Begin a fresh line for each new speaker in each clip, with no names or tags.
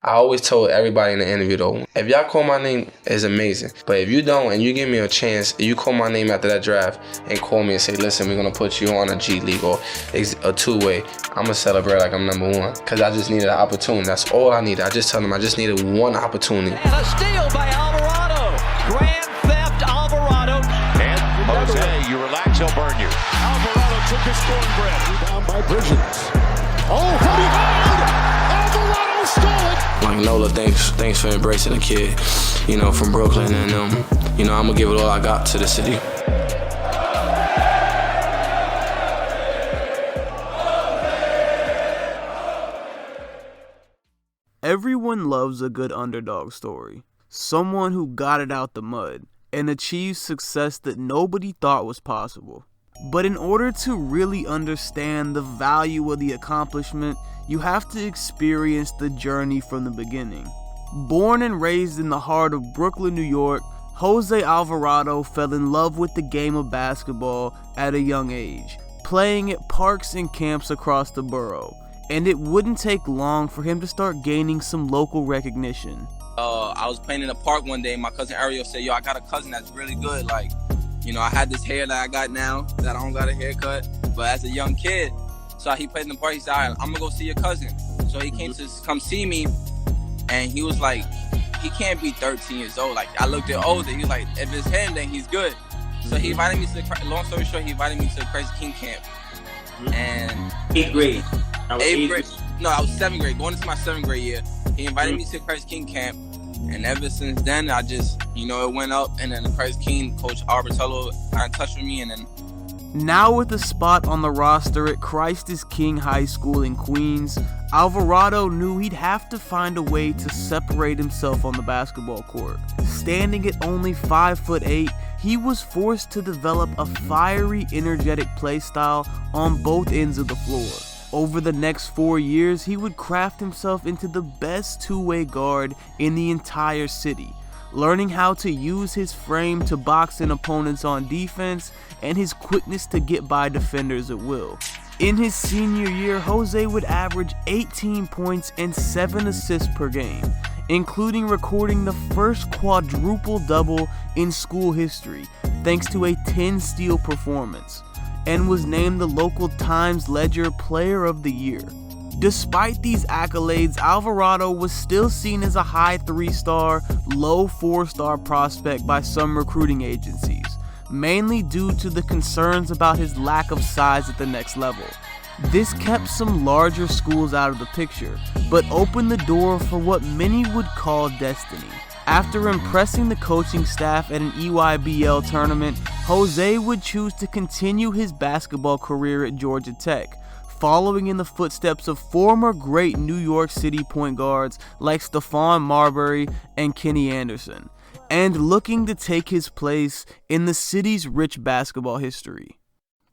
I always told everybody in the interview though, if y'all call my name, it's amazing. But if you don't and you give me a chance, you call my name after that draft and call me and say, listen, we're gonna put you on a G League or a two-way, I'm gonna celebrate like I'm number one. Cause I just needed an opportunity. That's all I needed. I just told them I just needed one opportunity.
And a steal by Alvarado. Grand Theft Alvarado.
And Jose, you relax, he'll burn you.
Alvarado took his cornbread. Rebound by Bridges. Oh, from behind! Alvarado stole it!
Like Nola, thanks for embracing the kid, from Brooklyn, and I'm gonna give it all I got to the city.
Everyone loves a good underdog story. Someone who got it out the mud and achieved success that nobody thought was possible. But in order to really understand the value of the accomplishment, you have to experience the journey from the beginning. Born and raised in the heart of Brooklyn, New York, Jose Alvarado fell in love with the game of basketball at a young age, playing at parks and camps across the borough. And it wouldn't take long for him to start gaining some local recognition.
I was playing in the park one day, my cousin Ariel said, yo, I got a cousin that's really good. I had this hair that I got now, that I don't got a haircut, but as a young kid, so he played in the park, he said, all right, I'm gonna go see your cousin. So he came to come see me, and he was like, he can't be 13 years old. I looked at older, he was like, if it's him, then he's good. So he invited me to, long story short, he invited me to the Trice King camp. And
8th grade.
Eighth grade. No, I was 7th grade, going into my 7th grade year. He invited me to Trice King camp. And ever since then, I just, it went up. And then the Trice King, Coach Alvarado got in touch with me. And then
now with a spot on the roster at Christ is King High School in Queens, Alvarado knew he'd have to find a way to separate himself on the basketball court. Standing at only 5'8", he was forced to develop a fiery, energetic play style on both ends of the floor. Over the next 4 years, he would craft himself into the best two-way guard in the entire city, learning how to use his frame to box in opponents on defense and his quickness to get by defenders at will. In his senior year, Jose would average 18 points and 7 assists per game, including recording the first quadruple-double in school history thanks to a 10-steal performance, and was named the local Times-Ledger Player of the Year. Despite these accolades, Alvarado was still seen as a high 3-star, low 4-star prospect by some recruiting agencies, mainly due to the concerns about his lack of size at the next level. This kept some larger schools out of the picture, but opened the door for what many would call destiny. After impressing the coaching staff at an EYBL tournament, Jose would choose to continue his basketball career at Georgia Tech, following in the footsteps of former great New York City point guards like Stephon Marbury and Kenny Anderson, and looking to take his place in the city's rich basketball history.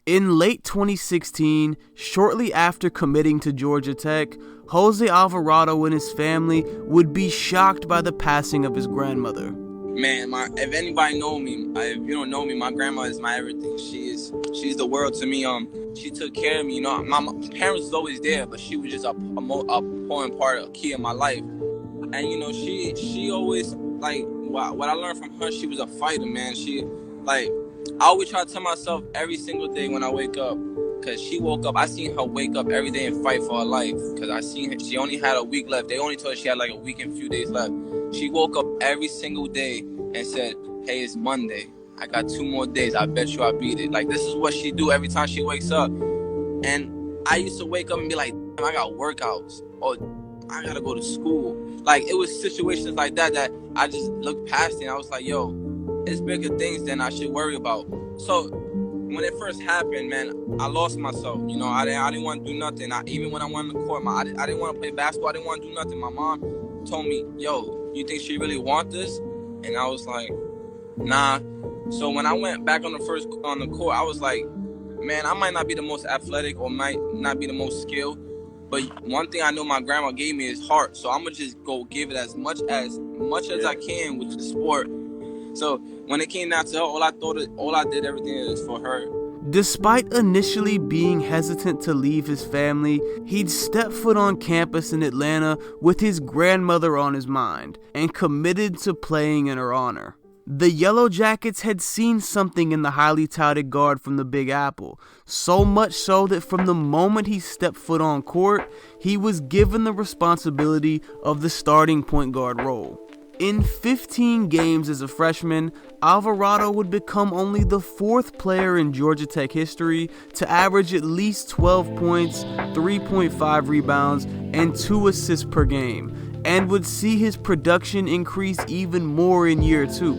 In late 2016, shortly after committing to Georgia Tech, Jose Alvarado and his family would be shocked by the passing of his grandmother.
Man, if anybody know me, if you don't know me, my grandma is my everything. She's the world to me. She took care of me. My parents was always there, but she was just a important part, a key in my life. And she always what I learned from her. She was a fighter, man. I always try to tell myself every single day when I wake up, because she woke up, I seen her wake up every day and fight for her life, because I seen her, she only had a week left. They only told her she had a week and a few days left. She woke up every single day and said, hey, it's Monday. I got 2 more days. I bet you I beat it. This is what she do every time she wakes up. And I used to wake up and be like, I got workouts, or I gotta go to school. It was situations like that I just looked past it and I was like, yo, it's bigger things than I should worry about. So when it first happened, man, I lost myself. I didn't want to do nothing. Even when I went on the court, I didn't want to play basketball. I didn't want to do nothing. My mom told me, yo, you think she really want this? And I was like, nah. So when I went back on the court, I was like, man, I might not be the most athletic or might not be the most skilled, but one thing I know my grandma gave me is heart. So I'm gonna just go give it as much as I can with the sport. So when it came down to her, all I did everything is for her.
Despite initially being hesitant to leave his family, he'd step foot on campus in Atlanta with his grandmother on his mind and committed to playing in her honor. The Yellow Jackets had seen something in the highly touted guard from the Big Apple, so much so that from the moment he stepped foot on court, he was given the responsibility of the starting point guard role. In 15 games as a freshman, Alvarado would become only the 4th player in Georgia Tech history to average at least 12 points, 3.5 rebounds, and 2 assists per game, and would see his production increase even more in year 2,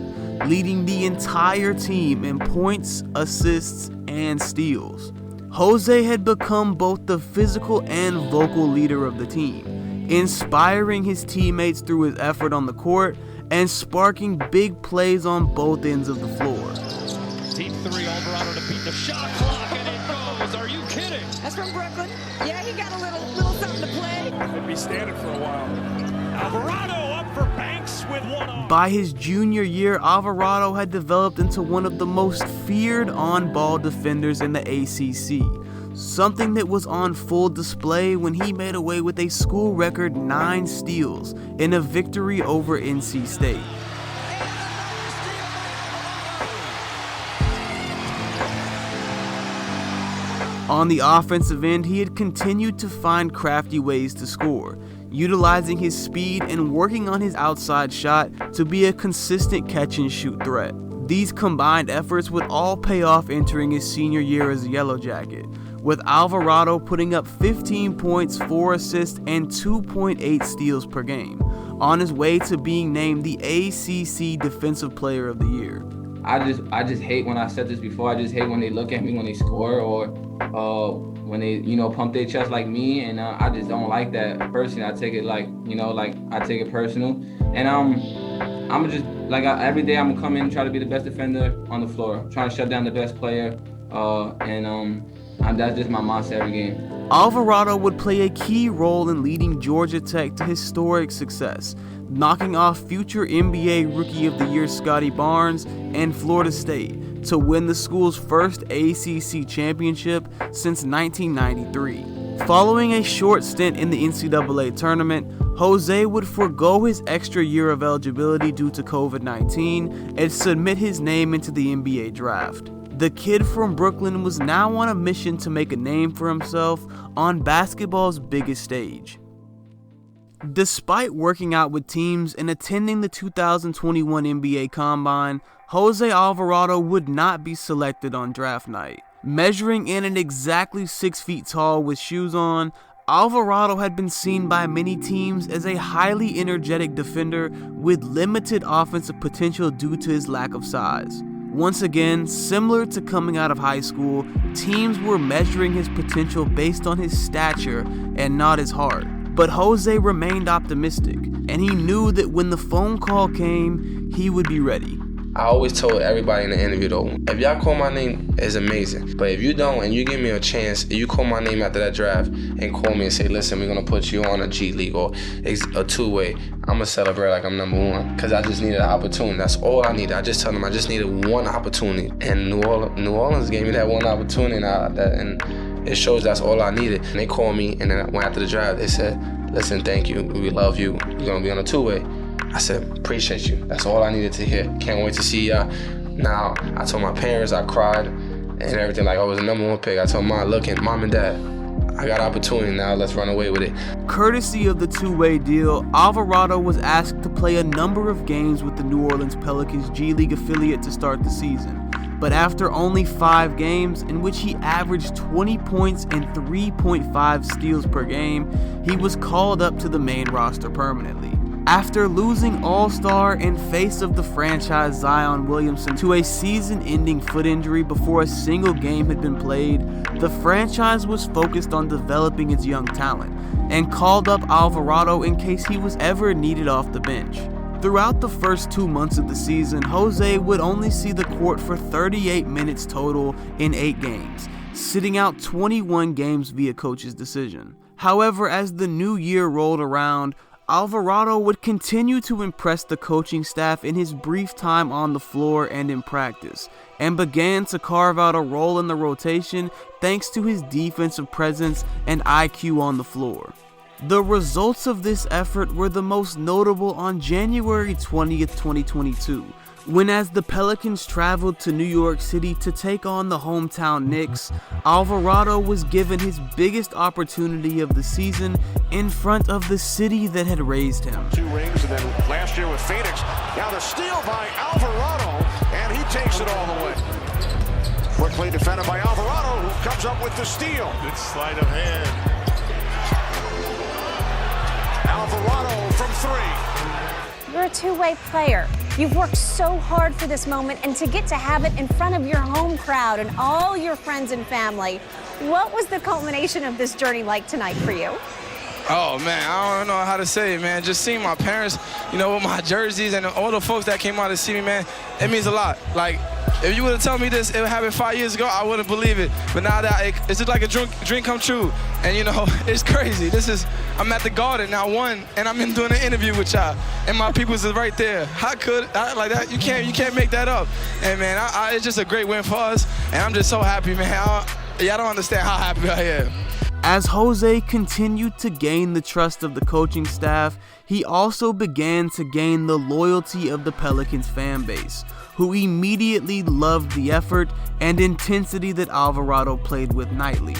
leading the entire team in points, assists, and steals. Jose had become both the physical and vocal leader of the team, inspiring his teammates through his effort on the court and sparking big plays on both ends of the floor.
Deep three, Alvarado to beat the shot clock, and it goes. Are you kidding?
That's from Brooklyn. Yeah, he got a little something to play.
Could be standing for a while.
Alvarado up for Banks with one on.
By his junior year, Alvarado had developed into one of the most feared on-ball defenders in the ACC, something that was on full display when he made away with a school record 9 steals in a victory over NC State. On the offensive end, he had continued to find crafty ways to score, utilizing his speed and working on his outside shot to be a consistent catch-and-shoot threat. These combined efforts would all pay off entering his senior year as a Yellow Jacket, with Alvarado putting up 15 points, 4 assists, and 2.8 steals per game, on his way to being named the ACC Defensive Player of the Year.
I just hate, when I said this before, I just hate when they look at me when they score, or when they, pump their chest like me, and I just don't like that personally. I take it I take it personal, and I'm just every day I'm gonna come in and try to be the best defender on the floor, trying to shut down the best player, that's just my mindset every game.
Alvarado would play a key role in leading Georgia Tech to historic success, knocking off future NBA Rookie of the Year Scotty Barnes and Florida State to win the school's first ACC championship since 1993. Following a short stint in the NCAA tournament, Jose would forego his extra year of eligibility due to COVID-19 and submit his name into the NBA draft. The kid from Brooklyn was now on a mission to make a name for himself on basketball's biggest stage. Despite working out with teams and attending the 2021 NBA Combine, Jose Alvarado would not be selected on draft night. Measuring in at exactly 6 feet tall with shoes on, Alvarado had been seen by many teams as a highly energetic defender with limited offensive potential due to his lack of size. Once again, similar to coming out of high school, teams were measuring his potential based on his stature and not his heart. But Jose remained optimistic, and he knew that when the phone call came, he would be ready.
I always told everybody in the interview though, if y'all call my name, it's amazing. But if you don't and you give me a chance, if you call my name after that draft and call me and say, listen, we're going to put you on a G League or a two-way, I'm going to celebrate like I'm number 1. Because I just needed an opportunity. That's all I needed. I just told them I just needed one opportunity. And New Orleans gave me that one opportunity, and it shows that's all I needed. And they called me, and then I went after the draft. They said, listen, thank you. We love you. You're going to be on a two-way. I said, appreciate you. That's all I needed to hear. Can't wait to see y'all. Now, I told my parents, I cried and everything, like I was the number 1 pick. I told Mom, look, Mom and Dad, I got an opportunity now. Let's run away with it.
Courtesy of the two-way deal, Alvarado was asked to play a number of games with the New Orleans Pelicans G League affiliate to start the season. But after only 5 games, in which he averaged 20 points and 3.5 steals per game, he was called up to the main roster permanently. After losing All-Star and face of the franchise Zion Williamson to a season-ending foot injury before a single game had been played, the franchise was focused on developing its young talent and called up Alvarado in case he was ever needed off the bench. Throughout the first 2 months of the season, Jose would only see the court for 38 minutes total in 8 games, sitting out 21 games via coach's decision. However, as the new year rolled around, Alvarado would continue to impress the coaching staff in his brief time on the floor and in practice, and began to carve out a role in the rotation thanks to his defensive presence and IQ on the floor. The results of this effort were the most notable on January 20th, 2022, when as the Pelicans traveled to New York City to take on the hometown Knicks, Alvarado was given his biggest opportunity of the season in front of the city that had raised him.
2 rings, and then last year with Phoenix. Now the steal by Alvarado, and he takes it all the way. Quickly defended by Alvarado, who comes up with the steal.
Good sleight of hand.
Alvarado from 3.
You're a two-way player. You've worked so hard for this moment, and to get to have it in front of your home crowd and all your friends and family. What was the culmination of this journey like tonight for you?
Oh, man, I don't know how to say it, man. Just seeing my parents, you know, with my jerseys and all the folks that came out to see me, man, it means a lot. Like, if you would have told me this, it happened 5 years ago, I wouldn't believe it. But now that it's just like a dream come true. And, you know, it's crazy. I'm at the Garden now, and I'm doing an interview with y'all. And my peoples is right there. Like that, you can't make that up. And, man, it's just a great win for us. And I'm just so happy, man. Y'all don't understand how happy I am.
As Jose continued to gain the trust of the coaching staff, he also began to gain the loyalty of the Pelicans fan base, who immediately loved the effort and intensity that Alvarado played with nightly.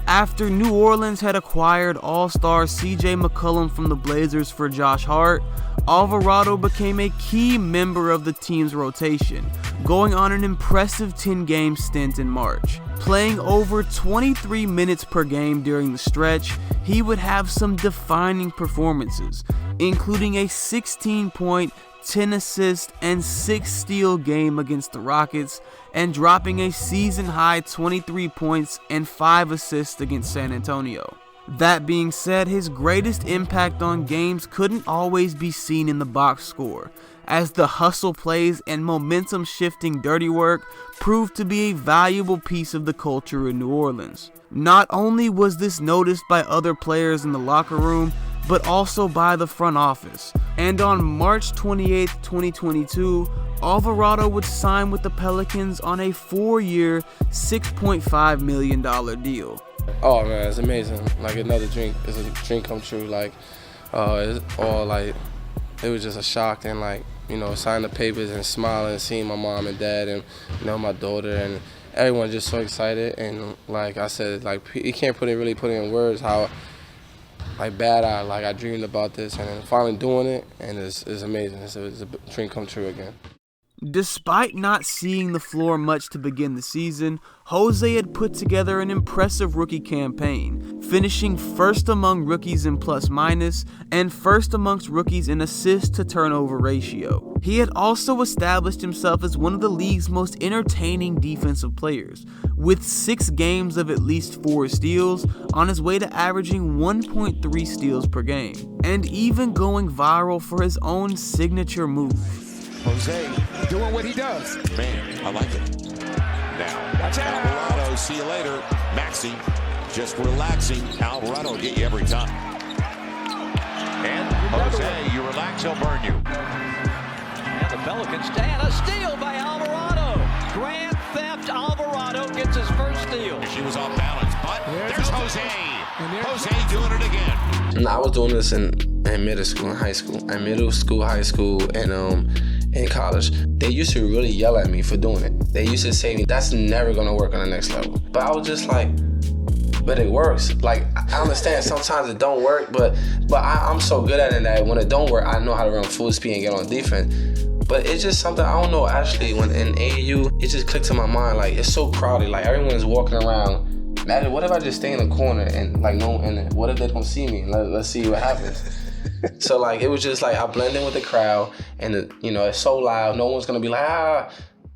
After New Orleans had acquired all-star CJ McCollum from the Blazers for Josh Hart, Alvarado became a key member of the team's rotation, going on an impressive 10-game stint in March. Playing over 23 minutes per game during the stretch, he would have some defining performances, including a 16-point, 10 assist, and 6 steal game against the Rockets, and dropping a season-high 23 points and 5 assists against San Antonio. That being said, his greatest impact on games couldn't always be seen in the box score, as the hustle plays and momentum-shifting dirty work proved to be a valuable piece of the culture in New Orleans. Not only was this noticed by other players in the locker room, but also by the front office. And on March 28, 2022, Alvarado would sign with the Pelicans on a 4-year, $6.5 million deal.
Oh man, it's amazing. Like another drink, it's a dream come true. Like, it's all like, it was just a shock, and like, you know, signing the papers and smiling, seeing my mom and dad and, you know, my daughter, and everyone just so excited. And like I said, like, you can't really put it in words how like bad I dreamed about this, and then finally doing it, and it's amazing. It's a dream come true again.
Despite not seeing the floor much to begin the season, Jose had put together an impressive rookie campaign, finishing first among rookies in plus-minus and first amongst rookies in assist-to-turnover ratio. He had also established himself as one of the league's most entertaining defensive players, with 6 games of at least 4 steals, on his way to averaging 1.3 steals per game, and even going viral for his own signature move.
Jose doing what he does.
Man, I like it. Now, watch out. Alvarado, see you later. Maxey just relaxing. Alvarado will get you every time. And Jose, you relax, he'll burn you.
And the Pelicans stand. A steal by Alvarado. Grand Theft Alvarado gets his first steal.
She was off balance, but there's Jose. Jose doing it again.
I was doing this in middle school and high school. In middle school, high school, and in college. They used to really yell at me for doing it. They used to say, that's never gonna work on the next level. But I was just like, but it works. Like, I understand sometimes it don't work, but I'm so good at it that when it don't work, I know how to run full speed and get on defense. But it's just something, I don't know, actually, when in AAU, it just clicked in my mind. Like, it's so crowded. Like, everyone's walking around. Man, what if I just stay in the corner and like, no, and what if they don't see me? Let's see what happens. So like, it was just like, I blend in with the crowd, and you know, it's so loud, no one's gonna be like, ah.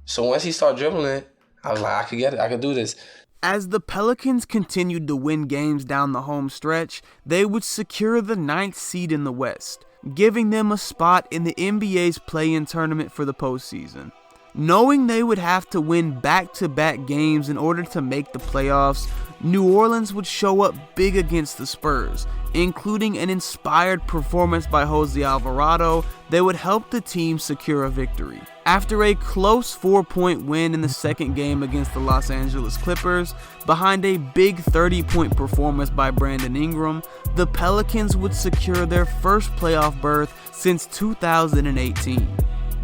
So once he started dribbling, I was like, I could get it, I could do this.
As the Pelicans continued to win games down the home stretch, they would secure the 9th seed in the West, giving them a spot in the NBA's play-in tournament for the postseason. Knowing they would have to win back-to-back games in order to make the playoffs, New Orleans would show up big against the Spurs, including an inspired performance by Jose Alvarado that would help the team secure a victory. After a close 4-point win in the second game against the Los Angeles Clippers, behind a big 30-point performance by Brandon Ingram, the Pelicans would secure their first playoff berth since 2018.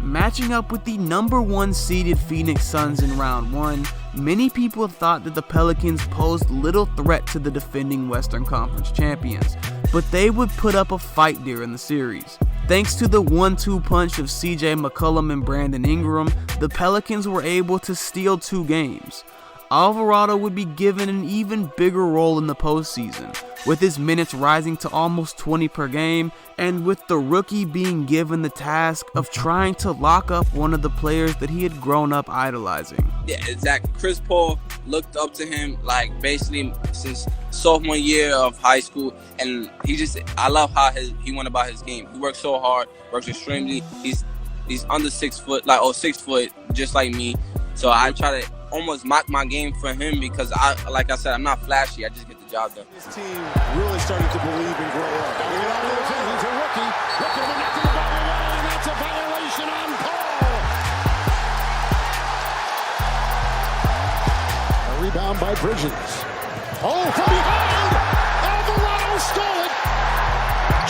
Matching up with the number 1 seeded Phoenix Suns in round 1, many people thought that the Pelicans posed little threat to the defending Western Conference champions, but they would put up a fight during the series. Thanks to the 1-2 punch of CJ McCollum and Brandon Ingram, the Pelicans were able to steal 2 games. Alvarado would be given an even bigger role in the postseason, with his minutes rising to almost 20 per game, and with the rookie being given the task of trying to lock up one of the players that he had grown up idolizing.
Yeah, exactly. Chris Paul looked up to him like basically since sophomore year of high school, and I love how he went about his game. He works so hard, works extremely. He's under 6 foot, 6 foot, just like me. So I try to almost mock my game for him because like I said, I'm not flashy. I just get the job done.
This team really started to believe and grow up. He's a rookie. Look at him knocking the ball away, and that's a violation on Paul. A rebound by Bridges. Oh, from behind! Alvarado stole it.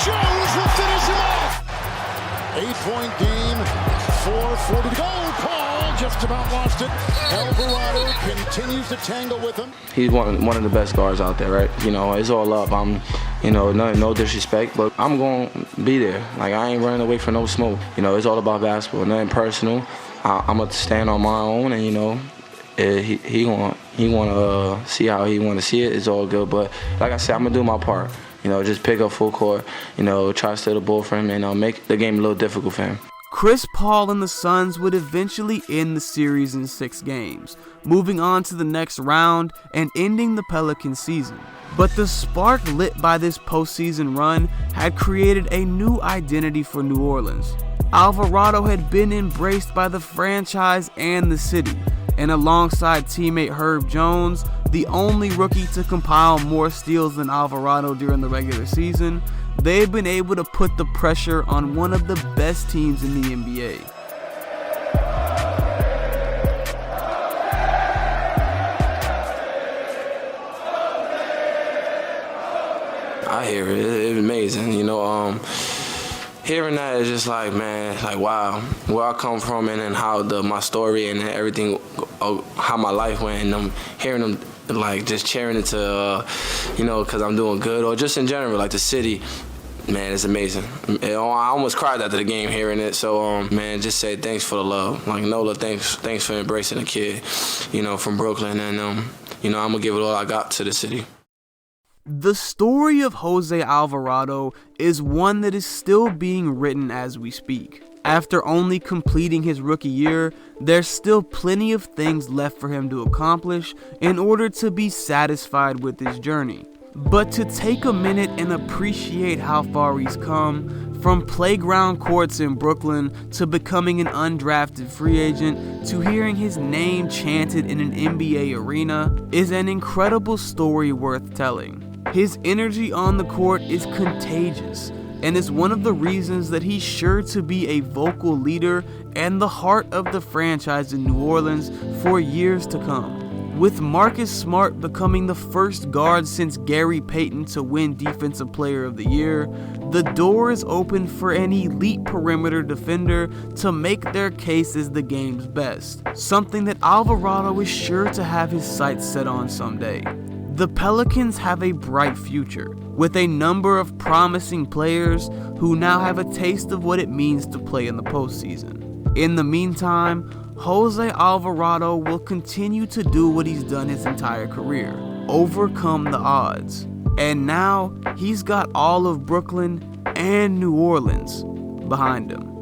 Jones will finish him off. 8-point game, 4:40 to go. Paul just about lost it. Alvarado continues to tangle with him.
He's one of the best guards out there, right? You know, it's all up. No disrespect, but I'm going to be there. Like, I ain't running away from no smoke. You know, it's all about basketball, nothing personal. I'm going to stand on my own, and, he want to see how he want to see it. It's all good, but like I said, I'm going to do my part. Just pick up full court, try to steal the ball from him, and make the game a little difficult for him.
Chris Paul and the Suns would eventually end the series in 6 games, moving on to the next round and ending the Pelicans season. But the spark lit by this postseason run had created a new identity for New Orleans. Alvarado had been embraced by the franchise and the city, and alongside teammate Herb Jones, the only rookie to compile more steals than Alvarado during the regular season, they had been able to put the pressure on one of the best teams in the NBA.
I hear it. It's amazing. Hearing that is just like, man, like, wow, where I come from and how my story and everything, how my life went, and I'm hearing them like just cheering it to, because I'm doing good, or just in general, like the city. Man, it's amazing. I almost cried after the game hearing it. So, man, just say thanks for the love. Like, Nola, thanks for embracing the kid, from Brooklyn. And, I'm going to give it all I got to the city.
The story of Jose Alvarado is one that is still being written as we speak. After only completing his rookie year, there's still plenty of things left for him to accomplish in order to be satisfied with his journey. But to take a minute and appreciate how far he's come, from playground courts in Brooklyn to becoming an undrafted free agent to hearing his name chanted in an NBA arena, is an incredible story worth telling. His energy on the court is contagious, and is one of the reasons that he's sure to be a vocal leader and the heart of the franchise in New Orleans for years to come. With Marcus Smart becoming the first guard since Gary Payton to win Defensive Player of the Year, the door is open for an elite perimeter defender to make their case as the game's best, something that Alvarado is sure to have his sights set on someday. The Pelicans have a bright future, with a number of promising players who now have a taste of what it means to play in the postseason. In the meantime, Jose Alvarado will continue to do what he's done his entire career, overcome the odds. And now, he's got all of Brooklyn and New Orleans behind him.